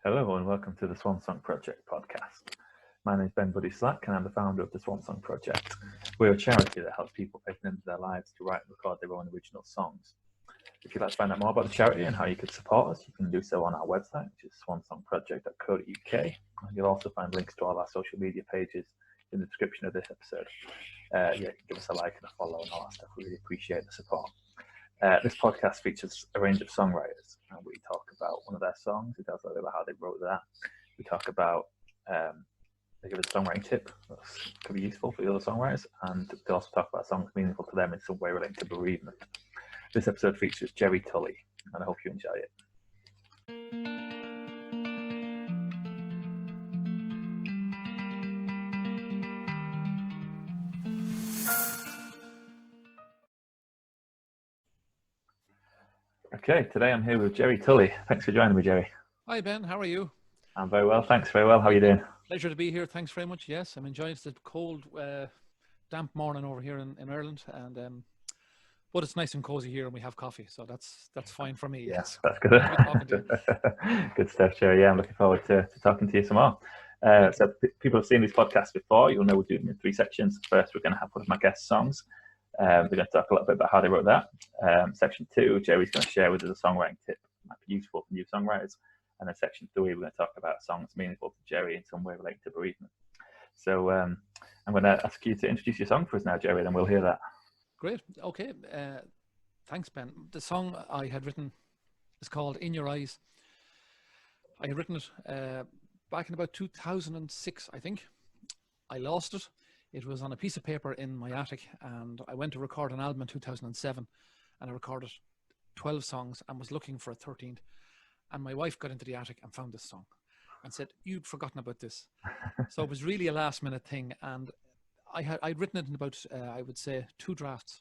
Hello and welcome to the Swan Song Project Podcast. My name is Ben Buddy Slack and I'm the founder of the Swan Song Project. We're a charity that helps people open into their lives to write and record their own original songs. If you'd like to find out more about the charity and how you could support us, you can do so on our website, which is swansongproject.co.uk. And you'll also find links to all our social media pages in the description of this episode. You can give us a like and a follow and all that stuff. We really appreciate the support. This podcast features a range of songwriters, and we talk about one of their songs. We talk a little bit about how they wrote that. We talk about, they give us a songwriting tip that could be useful for the other songwriters, and they also talk about songs meaningful to them in some way related to bereavement. This episode features Gerry Tully, and I hope you enjoy it. Okay, today I'm here with Gerry Tully. Thanks for joining me, Gerry. Hi Ben, how are you? I'm very well, thanks. Very well. How are you doing? Pleasure to be here. Thanks very much. Yes, I'm enjoying the cold, damp morning over here in Ireland, and but it's nice and cozy here, and we have coffee, so that's fine for me. Yes, that's good. Good stuff, Gerry. Yeah, I'm looking forward to talking to you some more. So people have seen these podcasts before. You'll know we're doing them in three sections. First, we're going to have one of my guest songs. We're going to talk a little bit about how they wrote that. Section 2, Gerry's going to share with us a songwriting tip that might be useful for new songwriters. And then section 3, we're going to talk about songs meaningful to Gerry in some way related to bereavement. So I'm going to ask you to introduce your song for us now, Gerry, then we'll hear that. Great. Okay. Thanks, Ben. The song I had written is called In Your Eyes. I had written it back in about 2006, I think. I lost it. It was on a piece of paper in my attic, and I went to record an album in 2007, and I recorded 12 songs and was looking for a 13th. And my wife got into the attic and found this song and said, "You'd forgotten about this." So it was really a last minute thing. And I'd written it in about, I would say, 2 drafts.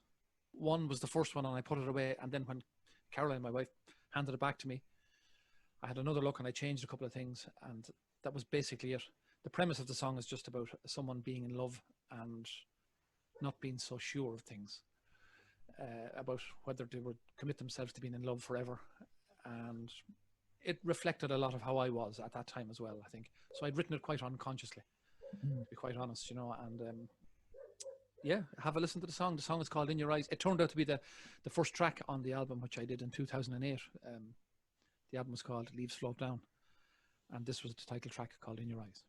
One was the first one, and I put it away. And then when Caroline, my wife, handed it back to me, I had another look and I changed a couple of things. And that was basically it. The premise of the song is just about someone being in love and not being so sure of things, about whether they would commit themselves to being in love forever. And it reflected a lot of how I was at that time as well, I think. So I'd written it quite unconsciously, to be quite honest, you know. And yeah, have a listen to the song. The song is called In Your Eyes. It turned out to be the first track on the album, which I did in 2008. The album was called Leaves Float Down, and this was the title track called In Your Eyes.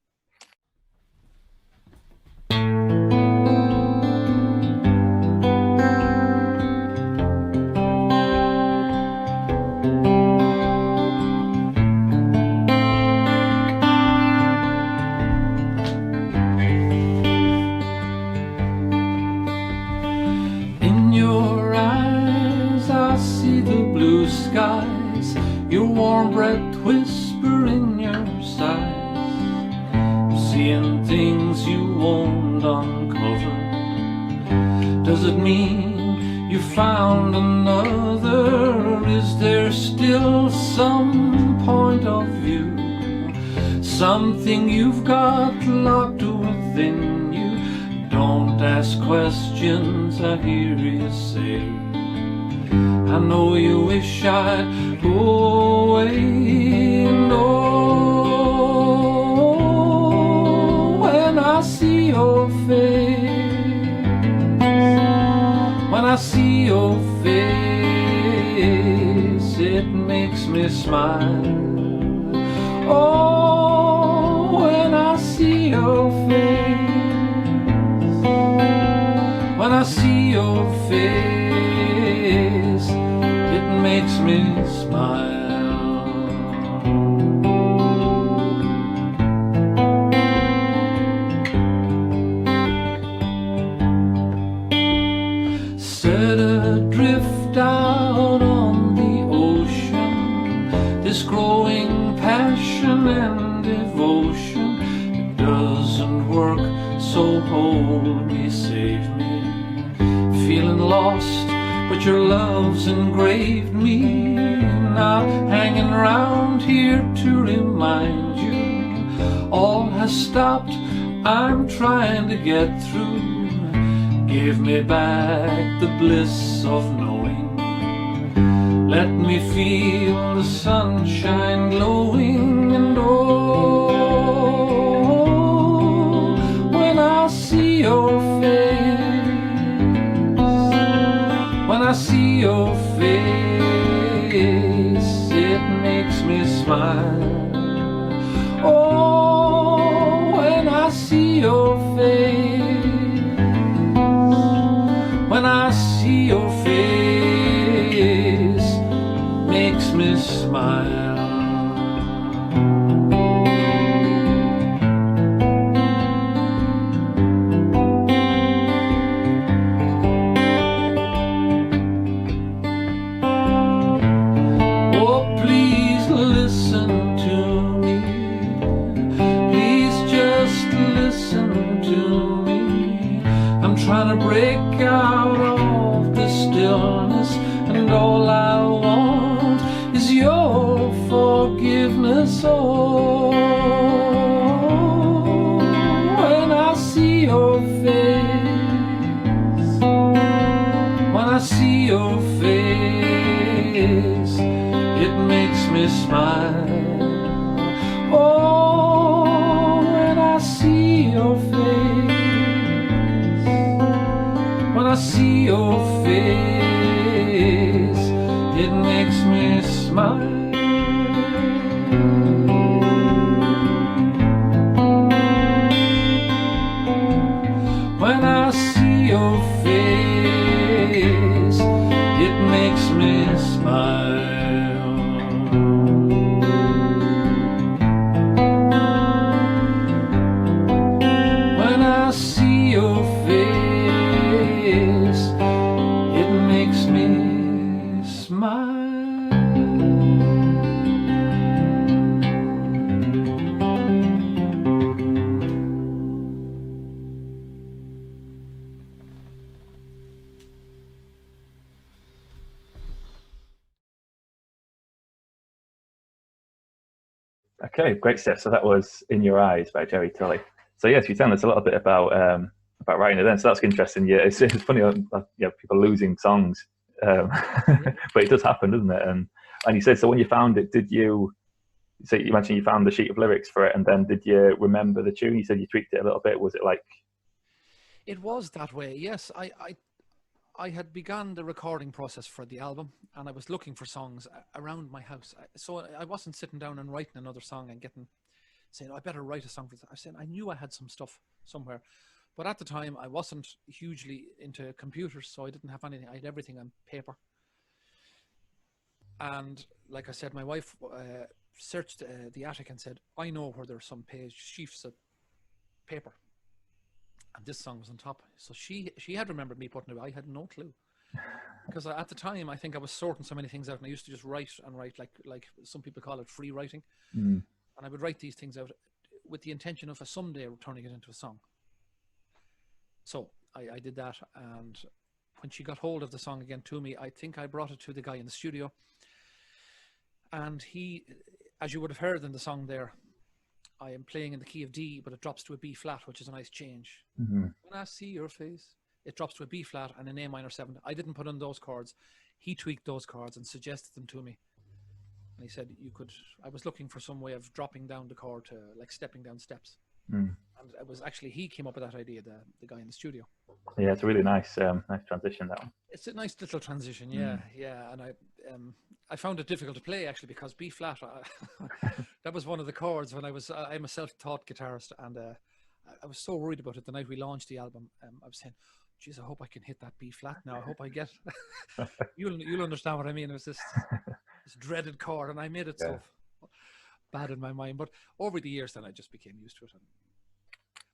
Your warm breath whisper in your sighs, seeing things you won't uncover. Does it mean you found another? Is there still some point of view, something you've got locked within you? Don't ask questions, I hear you say. I know you wish I'd go away, and oh, when I see your face, when I see your face, it makes me smile. Oh, when I see your face, when I see your face, makes me smile. Set adrift out on the ocean, this growing passion and devotion. It doesn't work, so hold me, save me. Feeling lost, but your love's engraved me, not hanging around here to remind you. All has stopped, I'm trying to get through. Give me back the bliss of knowing. Let me feel the sunshine glowing, and oh, smile. Oh, when I see your face, when I see your face, makes me smile. Trying to break out of the stillness, and all I want is your forgiveness. Oh, when I see your face, when I see your face, it makes me smile. Oh, when I see your face, when I see your face, it makes me smile. When I see your face, it makes me smile. When I see your face, it makes me smile. Okay, great stuff. So that was In Your Eyes by Gerry Tully. So yes, you tell us a little bit about writing it then. So that's interesting. Yeah, it's funny, people losing songs, but it does happen, doesn't it? And you said, so when you found it, did you? So you mentioned you found the sheet of lyrics for it, and then did you remember the tune? You said you tweaked it a little bit. Was it like? It was that way. Yes, I had begun the recording process for the album, and I was looking for songs around my house. So I wasn't sitting down and writing another song and saying, I better write a song for this. I knew I had some stuff somewhere, but at the time I wasn't hugely into computers, so I didn't have anything. I had everything on paper. And like I said, my wife searched the attic and said, I know where there's some sheafs of paper. And this song was on top. So she had remembered me putting it. I had no clue. Because at the time, I think I was sorting so many things out, and I used to just write like some people call it free writing. And I would write these things out with the intention of someday turning it into a song. So I did that, and when she got hold of the song again to me, I think I brought it to the guy in the studio. And he, as you would have heard in the song there, I am playing in the key of D, but it drops to a B flat, which is a nice change. When I see your face, it drops to a B flat and an A minor 7. I didn't put on those chords. He tweaked those chords and suggested them to me. And he said, I was looking for some way of dropping down the chord to like stepping down steps. And it was actually, he came up with that idea, the guy in the studio. Yeah, it's a really nice nice transition, that one. It's a nice little transition, yeah. And I found it difficult to play actually, because B flat, that was one of the chords when I'm a self-taught guitarist, and I was so worried about it the night we launched the album. I was saying, geez, I hope I can hit that B flat now. I hope I get, you'll understand what I mean. It was this dreaded chord, and I made it so bad in my mind. But over the years then I just became used to it.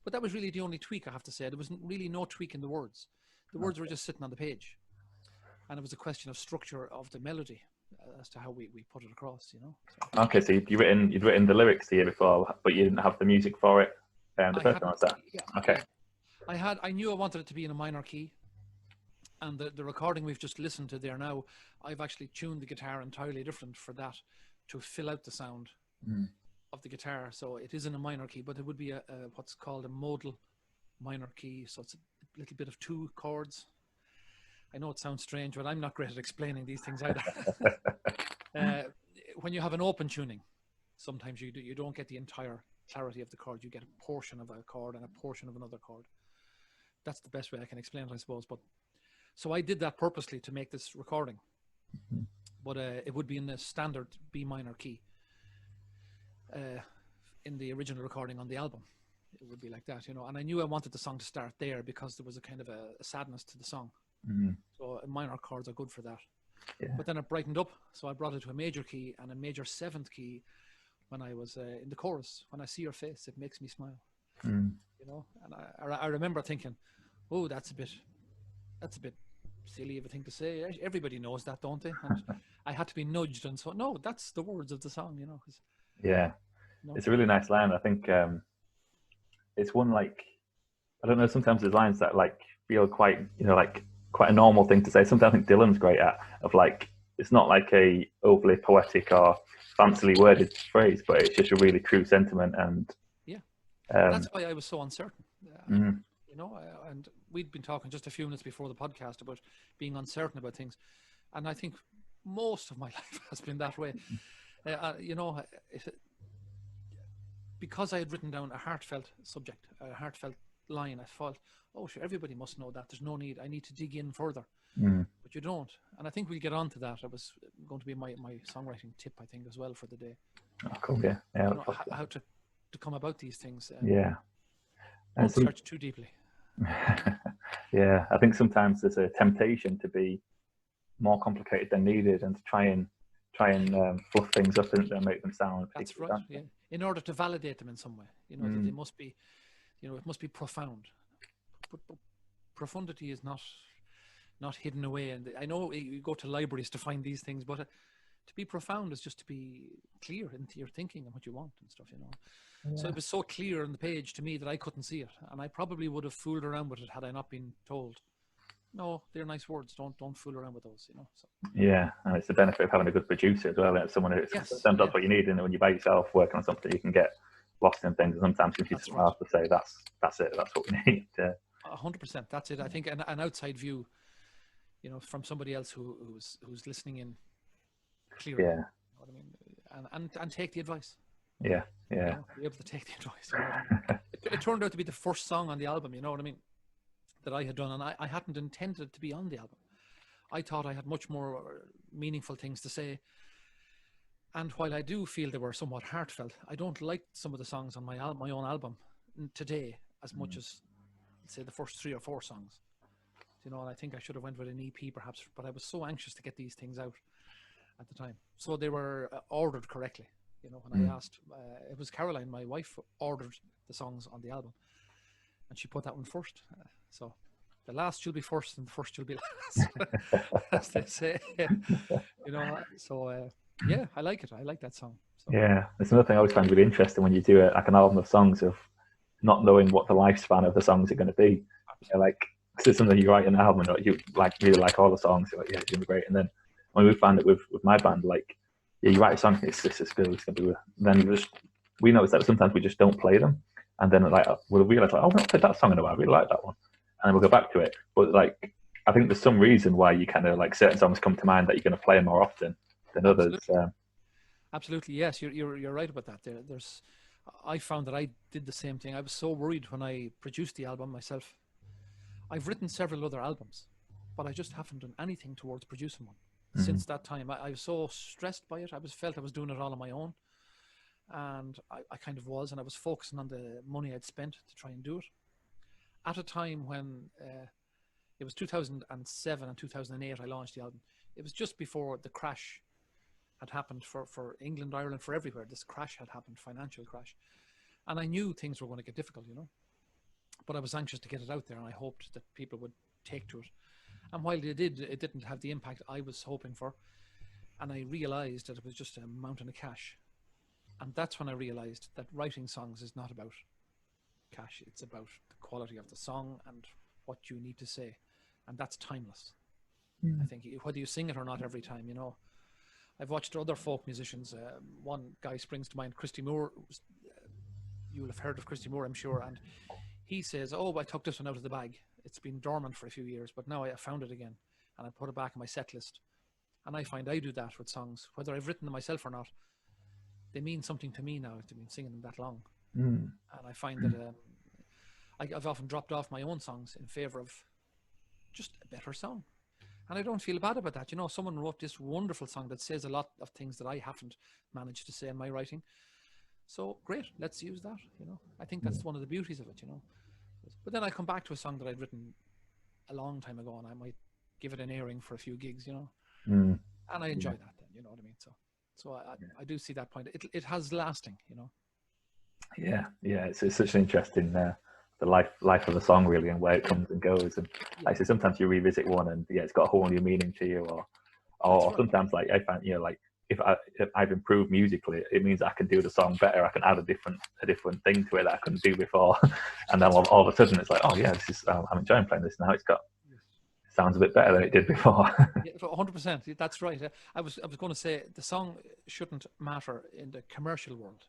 But that was really the only tweak, I have to say. There was really no tweak in the words. The words were just sitting on the page. And it was a question of structure of the melody as to how we put it across, you know. So. Okay, so you'd written the lyrics the year before, but you didn't have the music for it. The first one was that. Yeah, okay. I knew I wanted it to be in a minor key. And the recording we've just listened to there now, I've actually tuned the guitar entirely different for that to fill out the sound of the guitar. So it is in a minor key, but it would be a what's called a modal minor key. So it's a little bit of 2 chords. I know it sounds strange, but I'm not great at explaining these things either. When you have an open tuning, sometimes you don't get the entire clarity of the chord. You get a portion of a chord and a portion of another chord. That's the best way I can explain it, I suppose. But so I did that purposely to make this recording. But it would be in the standard B minor key. in the original recording on the album. It would be like that, you know. And I knew I wanted the song to start there because there was a kind of a sadness to the song. So minor chords are good for that. Yeah. But then it brightened up, so I brought it to a major key and a major 7th key when I was in the chorus. When I see your face, it makes me smile. You know, and I remember thinking, oh, that's a bit silly of a thing to say. Everybody knows that, don't they? And I had to be nudged, and so no, that's the words of the song, you know. Yeah, no. It's a really nice line. I think it's one, like, I don't know, sometimes there's lines that like feel quite, you know, like quite a normal thing to say. Sometimes I think Dylan's great at, of like, it's not like a overly poetic or fancily worded phrase, but it's just a really true sentiment. And that's why I was so uncertain. You know, and we'd been talking just a few minutes before the podcast about being uncertain about things, and I think most of my life has been that way. You know, because I had written down a heartfelt subject, a heartfelt line, I thought, oh, sure, everybody must know that. There's no need. I need to dig in further. But you don't. And I think we'll get on to that. It was going to be my songwriting tip, I think, as well for the day. Oh, cool. Yeah. Yeah. You know, how to come about these things. Yeah. Don't search too deeply. Yeah. I think sometimes there's a temptation to be more complicated than needed and to try and fluff things up and make them sound. That's right. Yeah. In order to validate them in some way, you know, that they must be, you know, it must be profound. But profundity is not hidden away. And I know you go to libraries to find these things, but to be profound is just to be clear into your thinking and what you want and stuff, you know. Yeah. So it was so clear on the page to me that I couldn't see it, and I probably would have fooled around with it had I not been told, no, they're nice words, don't fool around with those, you know. So. Yeah, and it's the benefit of having a good producer as well. Someone who's sometimes what you need, and when you're by yourself working on something, you can get lost in things, and sometimes you just have to say that's it, that's what we need. 100%, that's it. I think an outside view, you know, from somebody else who's listening in clearly. Yeah. You know what I mean? And take the advice. Yeah. You know, be able to take the advice. You know what I mean? It turned out to be the first song on the album, you know what I mean, that I had done, and I hadn't intended to be on the album. I thought I had much more meaningful things to say. And while I do feel they were somewhat heartfelt, I don't like some of the songs on my own album today as much as, let's say, the first 3 or 4 songs. You know, and I think I should have went with an EP perhaps, but I was so anxious to get these things out at the time. So they were ordered correctly. You know, when I asked, it was Caroline, my wife, ordered the songs on the album, and she put that one first. So the last should be first, and the first should be last, as they say. You know, so yeah, I like it. I like that song. So. Yeah, it's another thing I always find really interesting when you do like an album of songs, of not knowing what the lifespan of the songs are going to be. You know, like, cause it's something you write in an album, and you like really like all the songs. You're like, yeah, it's gonna be great. And then when we found it with my band, like, yeah, you write a song, it's good, it's gonna be. Then we notice that sometimes we just don't play them, and then like we'll realize like, oh, I've not played that song in a while. I really like that one, and then we'll go back to it. But like, I think there's some reason why you kind of like certain songs come to mind that you're going to play more often than others. Absolutely, yes, you're right about that. I found that I did the same thing. I was so worried when I produced the album myself. I've written several other albums, but I just haven't done anything towards producing one since that time. I was so stressed by it. I felt I was doing it all on my own, and I kind of was, and I was focusing on the money I'd spent to try and do it. At a time when it was 2007 and 2008, I launched the album. It was just before the crash had happened for England, Ireland, for everywhere. This crash had happened, financial crash. And I knew things were going to get difficult, you know. But I was anxious to get it out there, and I hoped that people would take to it. And while they did, it didn't have the impact I was hoping for. And I realized that it was just a mountain of cash. And that's when I realized that writing songs is not about cash. It's about the quality of the song and what you need to say. And that's timeless. I think whether you sing it or not every time, you know. I've watched other folk musicians. One guy springs to mind, Christy Moore. You'll have heard of Christy Moore, I'm sure. And he says, oh, I took this one out of the bag. It's been dormant for a few years, but now I found it again. And I put it back in my set list. And I find I do that with songs. Whether I've written them myself or not, they mean something to me now. I've been singing them that long. And I find that I've often dropped off my own songs in favor of just a better song. And I don't feel bad about that. You know, someone wrote this wonderful song that says a lot of things that I haven't managed to say in my writing. So great, let's use that. I think that's one of the beauties of it. But then I come back to a song that I'd written a long time ago, and I might give it an airing for a few gigs, and I enjoy that. Then, you know what I mean. So I do see that point. It has lasting, Yeah. It's such an interesting the life of a song really, and where it comes and goes. And like I say, sometimes you revisit one, and it's got a whole new meaning to you, or right. sometimes like I find like if I've improved musically, it means I can do the song better. I can add a different thing to it that I couldn't do before, and then all of a sudden it's like, oh yeah, this is I'm enjoying playing this now. It sounds a bit better than it did before. Yeah, 100%. That's right. I was going to say the song shouldn't matter in the commercial world.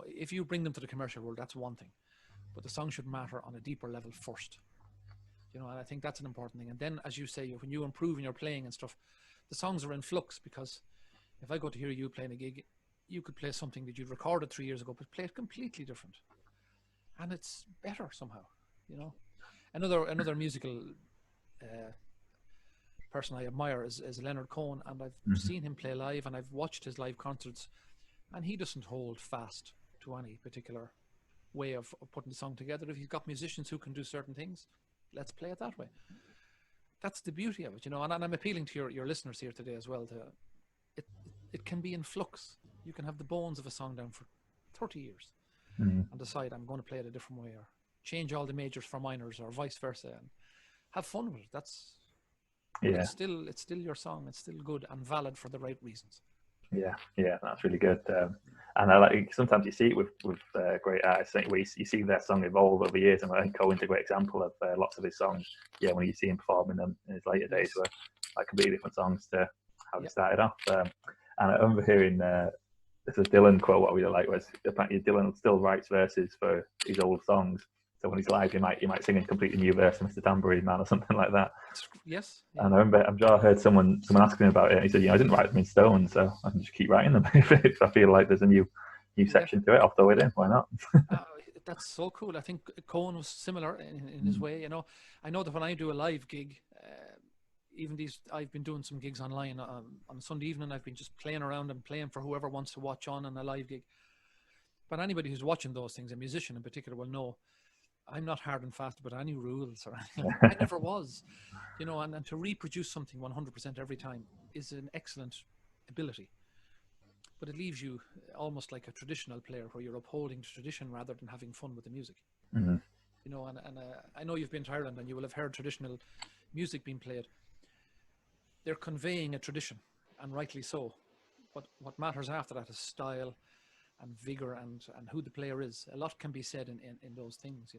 If you bring them to the commercial world, that's one thing, but the song should matter on a deeper level first. And I think that's an important thing. And then, as you say, when you improve in your playing and stuff, the songs are in flux, because if I go to hear you playing a gig, you could play something that you'd recorded 3 years ago, but play it completely different, and it's better somehow. Another musical person I admire is Leonard Cohen, and I've seen him play live, and I've watched his live concerts, and he doesn't hold fast to any particular way of putting the song together. If he's got musicians who can do certain things, let's play it that way. That's the beauty of it, and I'm appealing to your listeners here today as well. It can be in flux. You can have the bones of a song down for 30 years and decide I'm going to play it a different way, or change all the majors for minors, or vice versa, and have fun with it. It's still your song. It's still good and valid for the right reasons. Yeah, that's really good. And I like, sometimes you see it with great artists, where you see their song evolve over years, and I think Cohen's a great example of lots of his songs. When you see him performing them in his later days, were like completely different songs to how they started off. And I remember hearing there's a Dylan quote what I really like, was apparently Dylan still writes verses for his old songs. So when he's live, he might sing a completely new verse of Mr. Tambourine Man or something like that. Yes. Yeah. And I'm sure I heard someone asking him about it. And he said, I didn't write them in stone, so I can just keep writing them if I feel like there's a new section to it. I'll throw it in. Why not? That's so cool. I think Cohen was similar in his way. I know that when I do a live gig, I've been doing some gigs online on Sunday evening. I've been just playing around and playing for whoever wants to watch on a live gig. But anybody who's watching those things, a musician in particular, will know I'm not hard and fast about any rules or anything. I never was, and to reproduce something 100% every time is an excellent ability. But it leaves you almost like a traditional player, where you're upholding the tradition rather than having fun with the music. And I know you've been to Ireland, and you will have heard traditional music being played. They're conveying a tradition, and rightly so. But what matters after that is style and vigor and who the player is. A lot can be said in those things,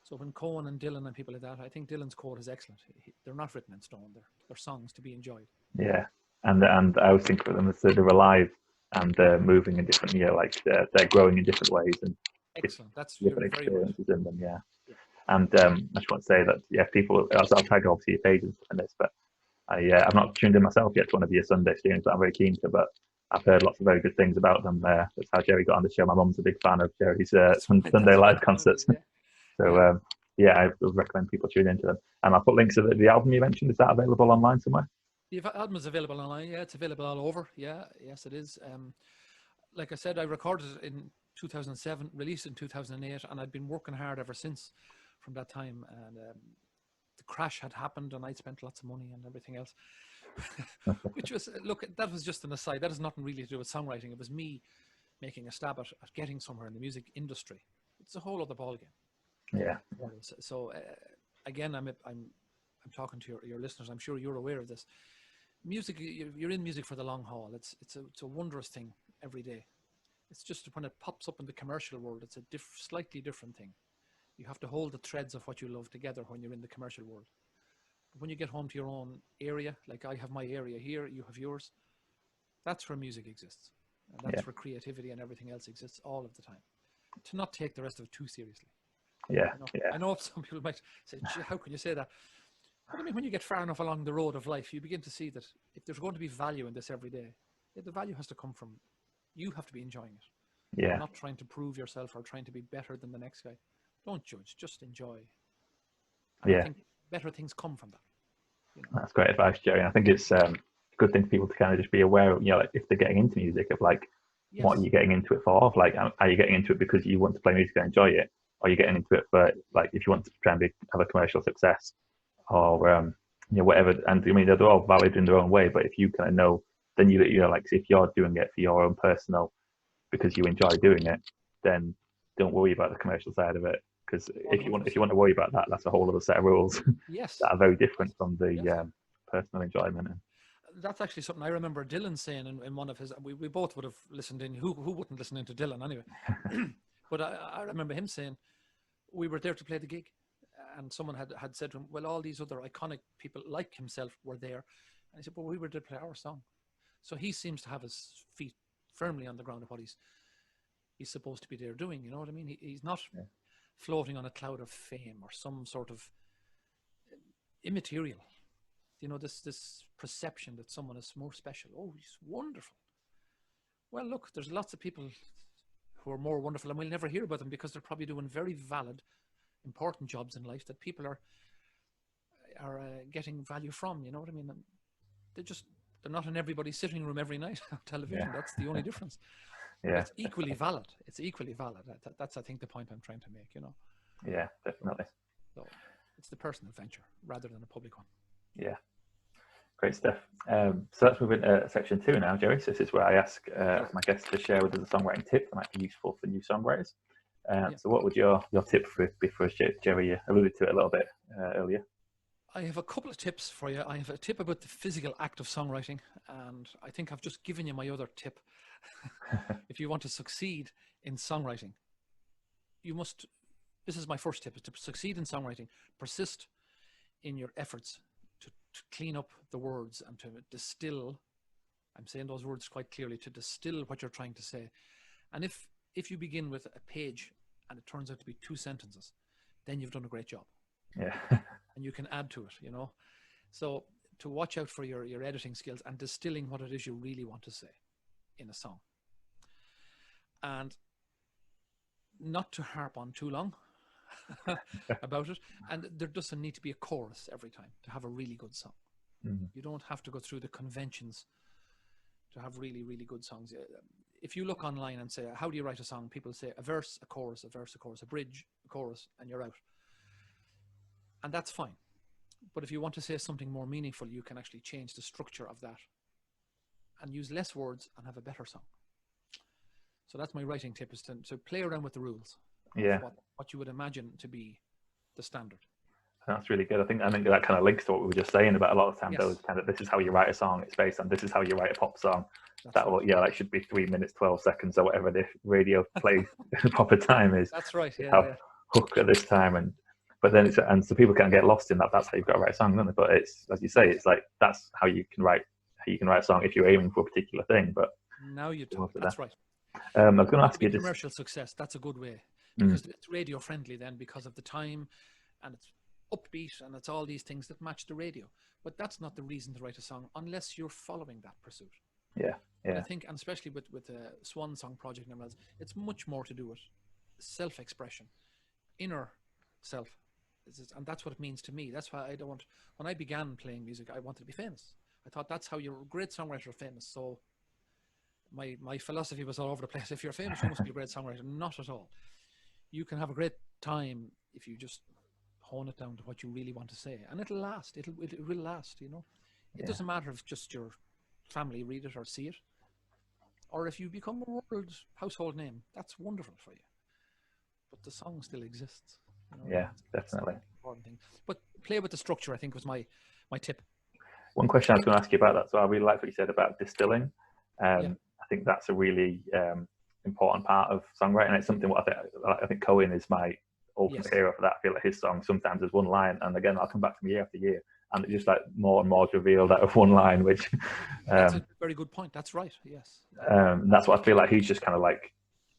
So when Cohen and Dylan and people like that, I think Dylan's quote is excellent. They're not written in stone. They're songs to be enjoyed. Yeah, and I always think of them as they're alive and they're moving in different, they're growing in different ways and excellent. That's different very experiences in them. Yeah. And I just want to say that people, I'll tag obviously your pages and this, but I've not tuned in myself yet to one of your Sunday streams, but I'm very keen to. But I've heard lots of very good things about them. That's how Gerry got on the show. My mum's a big fan of Gerry's Sunday live concerts. So I would recommend people tune into them. And I'll put links to the album you mentioned. Is that available online somewhere? The album is available online. Yeah, it's available all over. Yeah, yes, it is. Like I said, I recorded it in 2007, released in 2008, and I'd been working hard ever since from that time. And the crash had happened, and I'd spent lots of money and everything else. Which was, that was just an aside. That has nothing really to do with songwriting. It was me making a stab at getting somewhere in the music industry. It's a whole other ballgame. Yeah. So again, I'm talking to your listeners. I'm sure you're aware of this. Music, you're in music for the long haul. It's a wondrous thing every day. It's just when it pops up in the commercial world, it's a slightly different thing. You have to hold the threads of what you love together when you're in the commercial world. When you get home to your own area, like I have my area here, you have yours, that's where music exists. And that's where creativity and everything else exists all of the time. To not take the rest of it too seriously. I know some people might say, how can you say that? But I mean, when you get far enough along the road of life, you begin to see that if there's going to be value in this every day, the value has to come from, you have to be enjoying it. Yeah. Not trying to prove yourself or trying to be better than the next guy. Don't judge, just enjoy. And I think better things come from that. That's great advice, Gerry. I think it's a good thing for people to kind of just be aware of, like if they're getting into music, of like Yes. what are you getting into it for? Like, are you getting into it because you want to play music and enjoy it? Or are you getting into it for, like, if you want to try and have a commercial success, or whatever? And I mean, they're all valid in their own way, but if you kind of know, then you're like, if you're doing it for your own personal, because you enjoy doing it, then don't worry about the commercial side of it. Because if you want to worry about that, that's a whole other set of rules Yes. that are very different from the personal enjoyment. That's actually something I remember Dylan saying in one of his. We both would have listened in. Who wouldn't listen in to Dylan anyway? But I remember him saying we were there to play the gig, and someone had said to him, "Well, all these other iconic people like himself were there," and he said, "Well, we were there to play our song." So he seems to have his feet firmly on the ground of what he's supposed to be there doing. You know what I mean? He's not floating on a cloud of fame or some sort of immaterial. You know, this perception that someone is more special. Oh, he's wonderful. Well, look, there's lots of people who are more wonderful, and we'll never hear about them because they're probably doing very valid, important jobs in life that people are getting value from. You know what I mean? And they're not in everybody's sitting room every night on television. Yeah. That's the only difference. Yeah. It's equally valid. It's equally valid. That's, I think, the point I'm trying to make, you know. Yeah, definitely. So it's the personal venture rather than a public one. Yeah. Great stuff. So let's move into section 2 now, Gerry. So this is where I ask my guests to share with us a songwriting tip that might be useful for new songwriters. So what would your tip be for us, Gerry? You alluded to it a little bit earlier. I have a couple of tips for you. I have a tip about the physical act of songwriting, and I think I've just given you my other tip. If you want to succeed in songwriting, this is my first tip, is to succeed in songwriting, persist in your efforts to clean up the words and to distill, I'm saying those words quite clearly, to distill what you're trying to say. And if you begin with a page and it turns out to be 2 sentences, then you've done a great job. Yeah. And you can add to it, you know. So to watch out for your editing skills and distilling what it is you really want to say in a song. And not to harp on too long about it. And there doesn't need to be a chorus every time to have a really good song. Mm-hmm. You don't have to go through the conventions to have really, really good songs. If you look online and say, how do you write a song? People say a verse, a chorus, a verse, a chorus, a bridge, a chorus, and you're out. And that's fine. But if you want to say something more meaningful, you can actually change the structure of that and use less words and have a better song. So that's my writing tip, is to play around with the rules. Yeah. What you would imagine to be the standard. That's really good. I think that kind of links to what we were just saying about a lot of times. Yes. Those kind of, this is how you write a song. It's based on, this is how you write a pop song. That should be 3 minutes, 12 seconds or whatever the radio play proper time is. That's right. Yeah. Hook at this time, but then so people can get lost in that. That's how you've got to write a song, don't they? But it's, as you say, it's like that's how you can write a song if you're aiming for a particular thing. But now you do. That's right. I was going to ask you this. Commercial success. That's a good way, because it's radio friendly then, because of the time, and it's upbeat, and it's all these things that match the radio. But that's not the reason to write a song unless you're following that pursuit. Yeah. And I think, and especially with the Swan Song Project, it's much more to do with self-expression, inner self. And that's what it means to me. That's why when I began playing music, I wanted to be famous. I thought that's how you're a great songwriter are famous. So my philosophy was all over the place. If you're famous, you must be a great songwriter. Not at all. You can have a great time if you just hone it down to what you really want to say, and it'll last. It will last, you know. It doesn't matter if just your family read it or see it, or if you become a world household name. That's wonderful for you. But the song still exists. You know, yeah, definitely. Important thing. But play with the structure, I think, was my tip. One question I was going to ask you about that, so I really like what you said about distilling. I think that's a really important part of songwriting. And it's something I think Cohen is my ultimate hero for that. I feel like his song sometimes there's one line, and again I'll come back to him year after year, and it's just like more and more revealed out of one line, which that's a very good point. That's right. Yes. That's what I feel like. He's just kind of like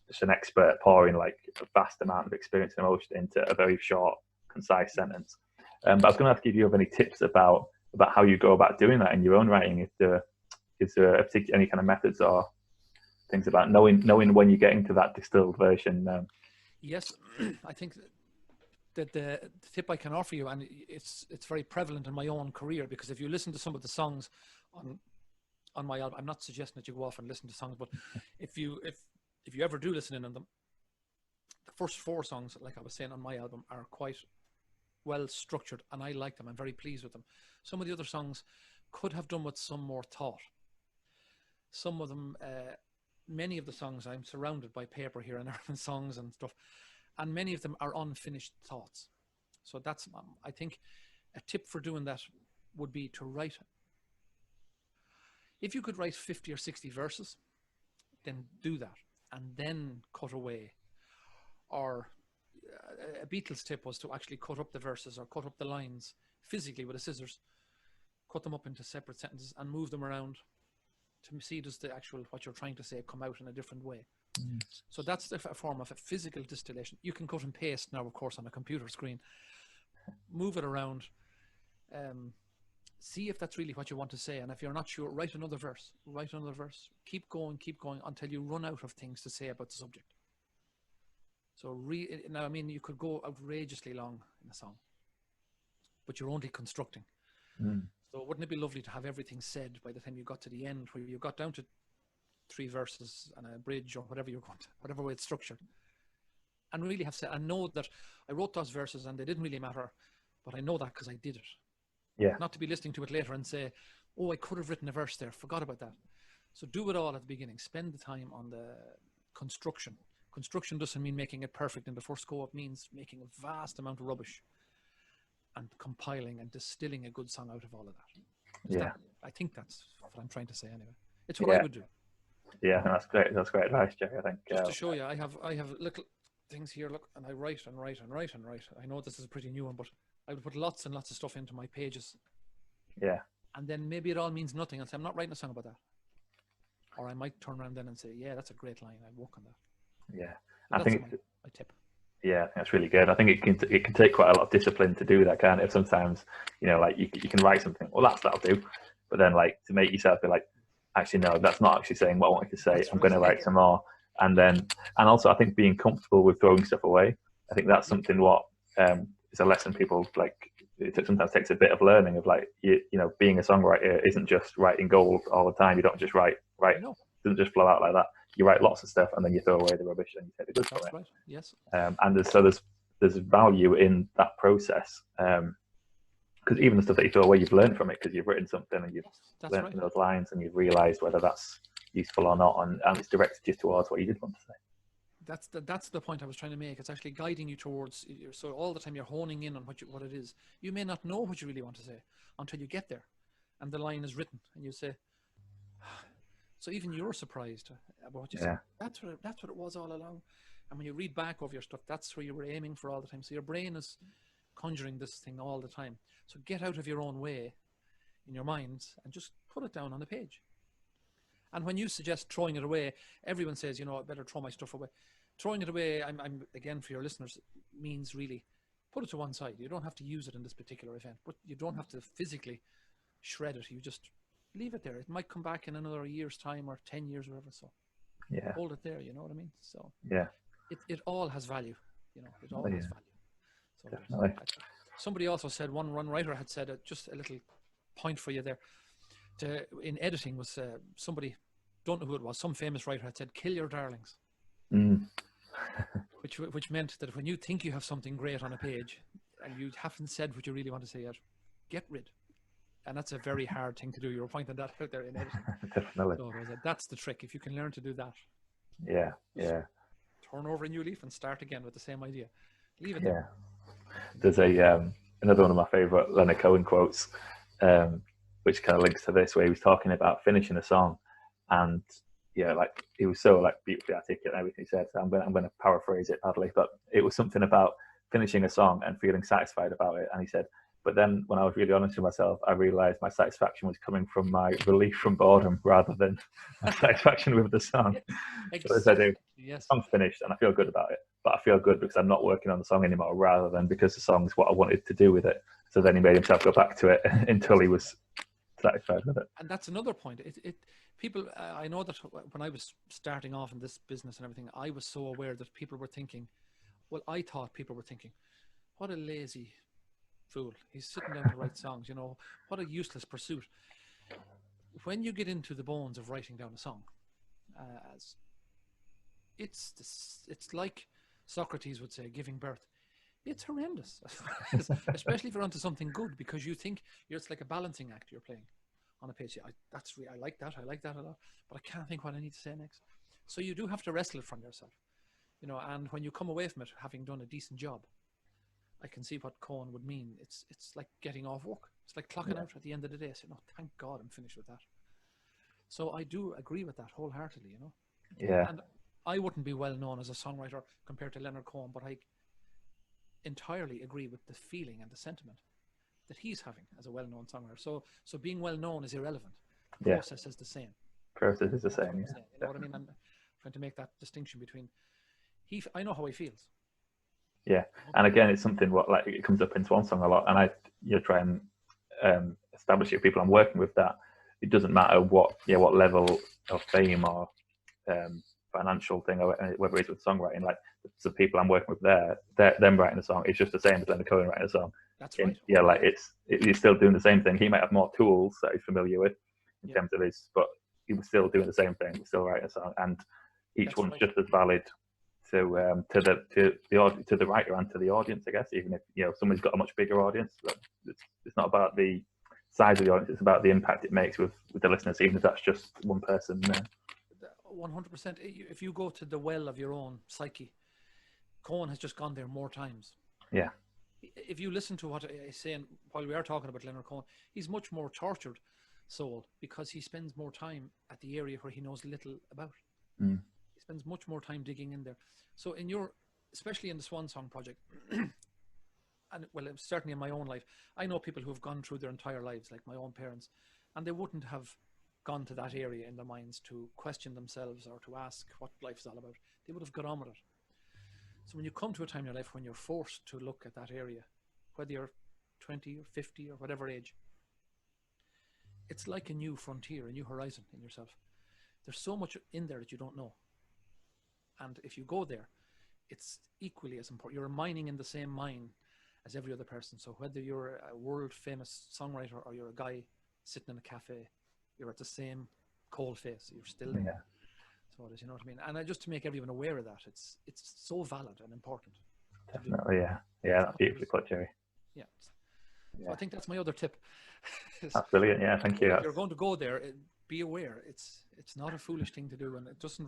just an expert pouring like a vast amount of experience and emotion into a very short, concise sentence. But I was going to ask if you have any tips about how you go about doing that in your own writing. Is there a particular, any kind of methods or things about knowing when you're getting to that distilled version? Yes, I think that the tip I can offer you, and it's very prevalent in my own career, because if you listen to some of the songs on on my album. I'm not suggesting that you go off and listen to songs, but if you ever do listen in on them, the first 4 songs, like I was saying on my album, are quite well structured, and I like them. I'm very pleased with them. Some of the other songs could have done with some more thought. Some of them, many of the songs, I'm surrounded by paper here and there and songs and stuff, and many of them are unfinished thoughts. So that's, I think, a tip for doing that would be to write. If you could write 50 or 60 verses, then do that, and then cut away. Or a Beatles tip was to actually cut up the verses or cut up the lines physically with a scissors, cut them up into separate sentences and move them around to see does the actual, what you're trying to say, come out in a different way. So that's a form of a physical distillation. You can cut and paste now, of course, on a computer screen. Move it around. See if that's really what you want to say. And if you're not sure, write another verse. Write another verse. Keep going until you run out of things to say about the subject. So now, I mean, you could go outrageously long in a song, but you're only constructing. So wouldn't it be lovely to have everything said by the time you got to the end, where you got down to 3 verses and a bridge or whatever you're going to, whatever way it's structured, and really have said, I know that I wrote those verses and they didn't really matter, but I know that because I did it. Yeah. Not to be listening to it later and say, oh, I could have written a verse there, forgot about that. So do it all at the beginning. Spend the time on the construction. Construction doesn't mean making it perfect in the first go. It means making a vast amount of rubbish and compiling and distilling a good song out of all of that. I think that's what I'm trying to say anyway. It's what I would do. Yeah, that's great. That's great advice, Gerry. I think just to show you, I have little things here. Look, and I write and write and write and write. I know this is a pretty new one, but I would put lots and lots of stuff into my pages. Yeah. And then maybe it all means nothing. I'll say, I'm not writing a song about that. Or I might turn around then and say, yeah, that's a great line. I work on that. Yeah, I think my tip. Yeah, that's really good. I think it can take quite a lot of discipline to do that, can't it? Sometimes, you know, like you can write something, well, that'll do, but then like to make yourself be like, actually no, that's not actually saying what I wanted to say. That's I'm going to write some more, and also I think being comfortable with throwing stuff away. I think that's something what is a lesson people like. It sometimes takes a bit of learning of like you know being a songwriter isn't just writing gold all the time. You don't just write. It doesn't just flow out like that. You write lots of stuff and then you throw away the rubbish and you take the good from it. Right. Yes. And there's value in that process because even the stuff that you throw away, you've learned from it because you've written something and you've learned from those lines and you've realised whether that's useful or not, and it's directed you towards what you did want to say. That's the point I was trying to make. It's actually guiding you towards. So all the time you're honing in on what it is. You may not know what you really want to say until you get there, and the line is written, and you say. So even you're surprised about what you said. That's what it was all along. And when you read back over your stuff, that's where you were aiming for all the time. So your brain is conjuring this thing all the time. So get out of your own way in your mind and just put it down on the page. And when you suggest throwing it away, everyone says, you know, I better throw my stuff away. Throwing it away, I'm again, for your listeners, means really put it to one side. You don't have to use it in this particular event, but you don't have to physically shred it. You just leave it there. It might come back in another year's time or 10 years or whatever. So hold it there. You know what I mean? So it all has value. You know, it all has value. So definitely. Somebody also said, one writer had said, just a little point for you there. In editing was somebody, don't know who it was, some famous writer had said, kill your darlings. which meant that when you think you have something great on a page and you haven't said what you really want to say yet, get rid. And that's a very hard thing to do. You're pointing that out there in editing. Definitely. So that's the trick. If you can learn to do that. Yeah. Turn over a new leaf and start again with the same idea. Leave it there. There's another one of my favourite Leonard Cohen quotes, which kind of links to this, where he was talking about finishing a song, and like he was so like beautifully articulate and everything he said. So I'm going to paraphrase it badly, but it was something about finishing a song and feeling satisfied about it. And he said, but then when I was really honest with myself, I realised my satisfaction was coming from my relief from boredom rather than my satisfaction with the song. So as I do, the song's finished and I feel good about it, but I feel good because I'm not working on the song anymore rather than because the song's what I wanted to do with it. So then he made himself go back to it until he was satisfied with it. And that's another point. People, I know that when I was starting off in this business and everything, I was so aware that people were thinking, I thought people were thinking, what a lazy fool. He's sitting down to write songs, you know, what a useless pursuit. when you get into the bones of writing down a song, as it's like Socrates would say, giving birth. It's horrendous, especially if you're onto something good, because you think it's like a balancing act you're playing on a page. I like that a lot, but I can't think what I need to say next. So you do have to wrestle it from yourself, you know. And when you come away from it having done a decent job, I can see what Cohen would mean. It's like getting off work. It's like clocking out at the end of the day. So, thank God I'm finished with that. So I do agree with that wholeheartedly, you know. Yeah. And I wouldn't be well known as a songwriter compared to Leonard Cohen, but I entirely agree with the feeling and the sentiment that he's having as a well-known songwriter. So being well-known is irrelevant. The process is the same. Process is the same. You know what I mean? I'm trying to make that distinction between I know how he feels. Yeah, and again, it's something like it comes up in Swan Song a lot, and I try and establish it with people I'm working with that it doesn't matter what level of fame or financial thing, or whether it's with songwriting. Like the people I'm working with them writing a song, it's just the same as Leonard Cohen writing a song. That's right. Yeah, like he's still doing the same thing. He might have more tools that he's familiar with in terms of his, but he was still doing the same thing. He was still writing a song, and each one's just as valid to the writer and to the audience, I guess. Even if someone's got a much bigger audience, it's not about the size of the audience; it's about the impact it makes with the listeners, even if that's just one person. 100%. If you go to the well of your own psyche, Cohen has just gone there more times. Yeah. If you listen to what I say, and while we are talking about Leonard Cohen, he's much more tortured soul because he spends more time at the area where he knows little about. He spends much more time digging in there. So especially in the Swan Song Project, and well, certainly in my own life, I know people who have gone through their entire lives, like my own parents, and they wouldn't have gone to that area in their minds to question themselves or to ask what life's all about. They would have got on with it. So when you come to a time in your life when you're forced to look at that area, whether you're 20 or 50 or whatever age, it's like a new frontier, a new horizon in yourself. There's so much in there that you don't know. And if you go there, it's equally as important. You're mining in the same mine as every other person. So whether you're a world famous songwriter or you're a guy sitting in a cafe, you're at the same coal face. You're still there. Yeah. So it is, you know what I mean? And just to make everyone aware of that, it's so valid and important. Definitely, yeah. Yeah, that's beautifully put, Gerry. Yeah. So I think that's my other tip. That's brilliant, yeah, thank you. If you're going to go there, be aware. It's not a foolish thing to do, and it doesn't.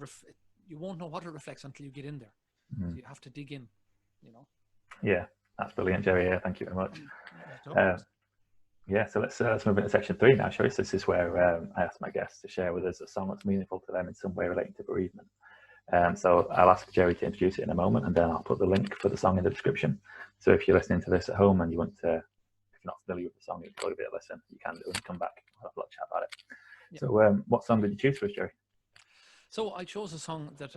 You won't know what it reflects until you get in there. So you have to dig in, you know. Yeah, that's brilliant, Gerry. Yeah, thank you very much. So let's move into section 3 now, shall we? So this is where I ask my guests to share with us a song that's meaningful to them in some way relating to bereavement. So I'll ask Gerry to introduce it in a moment, and then I'll put the link for the song in the description. So if you're listening to this at home and you want to, if you're not familiar with the song, you can go give it a listen. You can do and come back. We'll have a lot of chat about it. Yeah. So what song did you choose for us, Gerry? So I chose a song that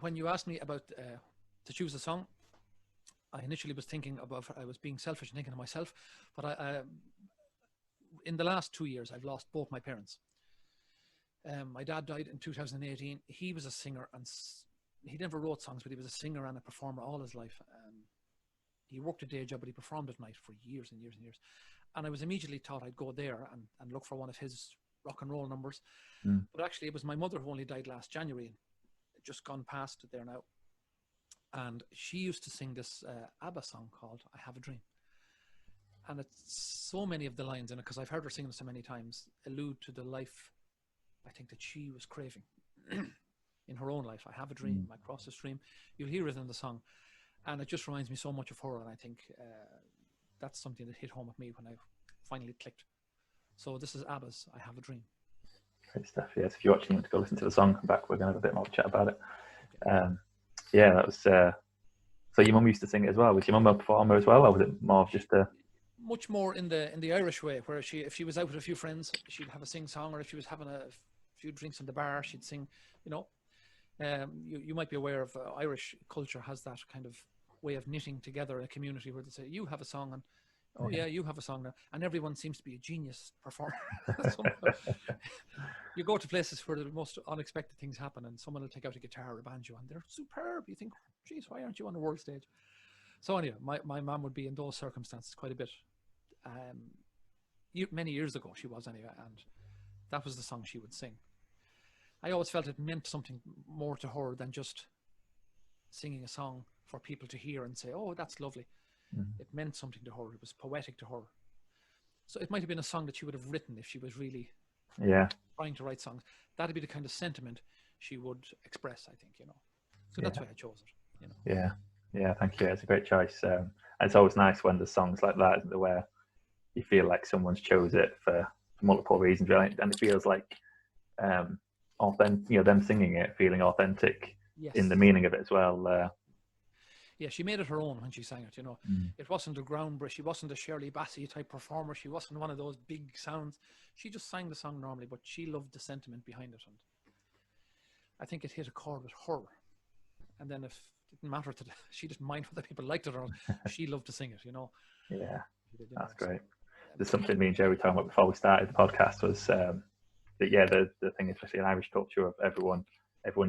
when you asked me about to choose a song, I initially was thinking about, I was being selfish and thinking of myself, but in the last 2 years, I've lost both my parents. My dad died in 2018. He was a singer, and he never wrote songs, but he was a singer and a performer all his life. He worked a day job, but he performed at night for years and years and years. And I was immediately thought I'd go there and look for one of his rock and roll numbers. But actually, it was my mother who only died last January, just gone past there now. And she used to sing this Abba song called I Have a Dream. And it's so many of the lines in it, because I've heard her sing it so many times, allude to the life I think that she was craving in her own life. I have a dream, I cross the stream. You'll hear it in the song. And it just reminds me so much of her. And I think that's something that hit home with me when I finally clicked. So this is Abba's I Have a Dream. Great stuff. Yes, if you're watching, you want to go listen to the song, come back, we're going to have a bit more chat about it. Okay. Yeah, that was. So your mum used to sing it as well. Was your mum a performer as well, or was it more of just a? Much more in the Irish way, where if she was out with a few friends, she'd have a sing song, or if she was having a few drinks in the bar, she'd sing. You know, you might be aware of Irish culture has that kind of way of knitting together a community where they say you have a song and oh yeah, you have a song now, and everyone seems to be a genius performer. You go to places where the most unexpected things happen, and someone will take out a guitar or a banjo, and they're superb. You think, geez, why aren't you on the world stage? So anyway, my mum would be in those circumstances quite a bit. Many years ago, she was anyway, and that was the song she would sing. I always felt it meant something more to her than just singing a song for people to hear and say, oh, that's lovely. It meant something to her. It was poetic to her. So it might have been a song that she would have written if she was really trying to write songs. That'd be the kind of sentiment she would express, I think, you know. So that's why I chose it, you know. Yeah, thank you. It's a great choice. It's always nice when there's songs like that, isn't it, where you feel like someone's chose it for multiple reasons, really, and it feels like authentic, you know, them singing it, feeling authentic in the meaning of it as well. Yeah, she made it her own when she sang it, you know. It wasn't a groundbreaking, she wasn't a Shirley Bassey type performer, she wasn't one of those big sounds. She just sang the song normally, but she loved the sentiment behind it, and I think it hit a chord with her. And then if it didn't matter to she didn't mind whether people liked it or not, she loved to sing it, you know. Yeah, that's great. There's something me and Gerry were talking about before we started the podcast was the thing, especially in Irish culture, of everyone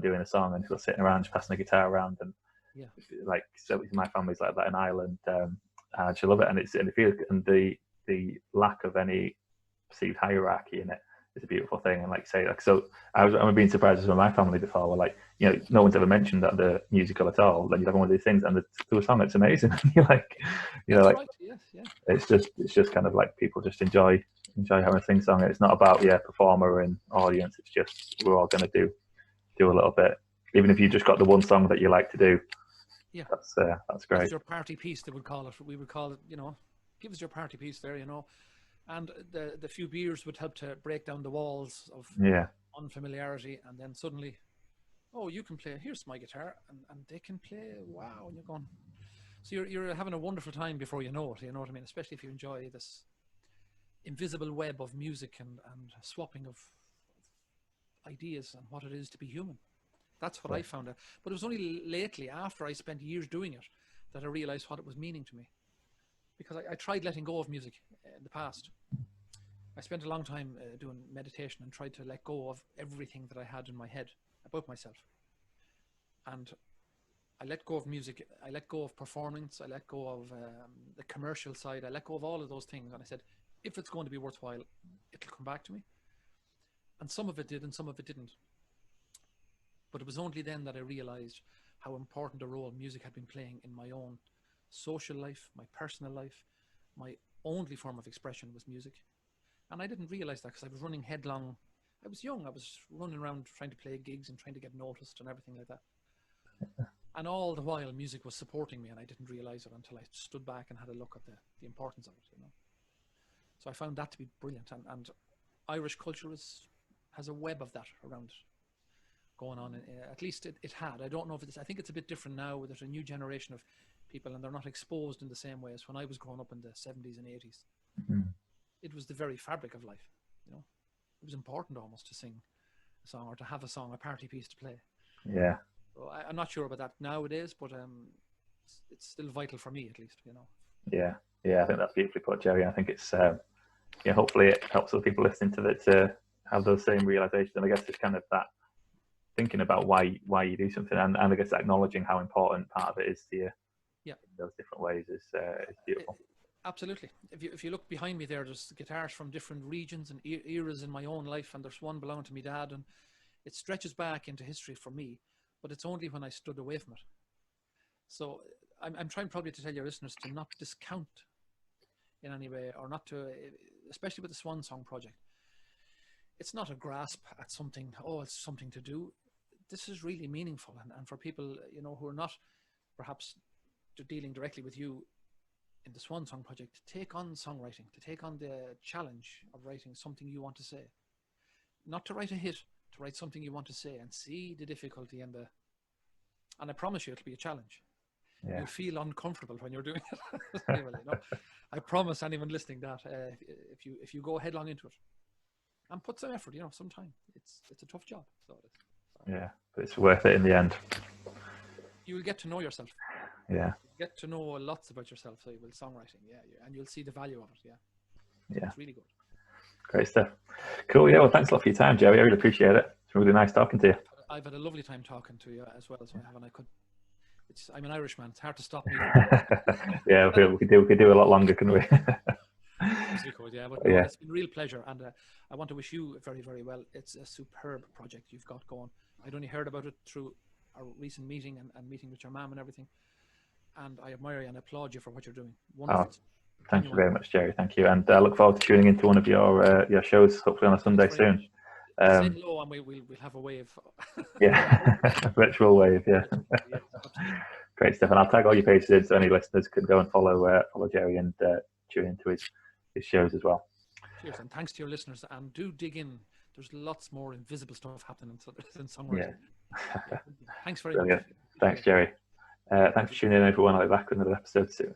doing a song and people sitting around just passing a guitar around, and like, so my family's like that in Ireland, and I just love it, and it feels, and the lack of any perceived hierarchy in it is a beautiful thing. And like say, like, so I'm being surprised with my family before, where like, you know, no one's ever mentioned that they're musical at all. Like, you have one of these things and do a song that's amazing. You're like, you know, like, right. It's just kind of like people just enjoy having a sing song. It's not about performer and audience. It's just, we're all going to do a little bit, even if you just got the one song that you like to do. Yeah, that's great. It's your party piece, they would call it. We would call it, you know, give us your party piece there, you know. And the few beers would help to break down the walls of unfamiliarity, and then suddenly, oh, you can play, here's my guitar, and they can play, wow, and you're going. So you're having a wonderful time before you know it, you know what I mean? Especially if you enjoy this invisible web of music and swapping of ideas and what it is to be human. That's what I found out. But it was only lately, after I spent years doing it, that I realized what it was meaning to me. Because I tried letting go of music in the past. I spent a long time doing meditation and tried to let go of everything that I had in my head about myself. And I let go of music, I let go of performance, I let go of the commercial side, I let go of all of those things. And I said, if it's going to be worthwhile, it'll come back to me. And some of it did and some of it didn't. But it was only then that I realized how important a role music had been playing in my own social life, my personal life. My only form of expression was music. And I didn't realize that because I was running headlong. I was young. I was running around trying to play gigs and trying to get noticed and everything like that. And all the while music was supporting me, and I didn't realize it until I stood back and had a look at the importance of it, you know. So I found that to be brilliant. And Irish culture has a web of that around it going on. At least it had. I don't know if it's, I think it's a bit different now, with there's a new generation of people and they're not exposed in the same way as when I was growing up in the 70s and 80s. Mm-hmm. It was the very fabric of life, you know. It was important almost to sing a song or to have a song, a party piece to play. Yeah. So I'm not sure about that nowadays, but it's still vital for me, at least, you know. Yeah, I think that's beautifully put, Gerry. I think it's hopefully it helps other people listening to it to have those same realizations. And I guess it's kind of that thinking about why you do something, and I guess acknowledging how important part of it is to you. Yeah, in those different ways is beautiful. Absolutely. If you look behind me there's guitars from different regions and eras in my own life, and there's one belonging to my dad, and it stretches back into history for me, but it's only when I stood away from it. So I'm trying probably to tell your listeners to not discount in any way, or not to, especially with the Swan Song Project. It's not a grasp at something, it's something to do. This is really meaningful, and for people, you know, who are not perhaps dealing directly with you in the Swan Song Project, to take on songwriting, to take on the challenge of writing something you want to say. Not to write a hit, to write something you want to say, and see the difficulty and I promise you it'll be a challenge. Yeah. You'll feel uncomfortable when you're doing it. Anyway, you know, I promise anyone listening that if you go headlong into it and put some effort, you know, some time, it's a tough job. So yeah, but it's worth it in the end. You will get to know yourself. Yeah. You get to know lots about yourself. So you will songwriting, and you'll see the value of it. Yeah. It's really good. Great stuff. Cool. Yeah. Well, thanks a lot for your time, Gerry. I really appreciate it. It's really nice talking to you. I've had a lovely time talking to you as well. So I have, and I'm an Irishman. It's hard to stop me. Yeah, we could do a lot longer, couldn't we? We could, yeah. But Yeah. it's been a real pleasure, and I want to wish you very, very well. It's a superb project you've got going. I'd only heard about it through our recent meeting and meeting with your mum and everything, and I admire you and applaud you for what you're doing. Wonderful. Thank you very much, Gerry. Thank you, and I look forward to tuning into one of your shows, hopefully on a Sunday soon. Say hello, and we'll have a wave. Yeah, virtual wave. Yeah. Yeah, absolutely. Great stuff. And I'll tag all your pages so any listeners can go and follow Gerry and tune into his shows as well. Cheers, and thanks to your listeners. And do dig in. There's lots more invisible stuff happening in songwriting. Yeah. Thanks very Brilliant. much. Thanks, Gerry. Thanks for tuning in, everyone. I'll be back with another episode soon.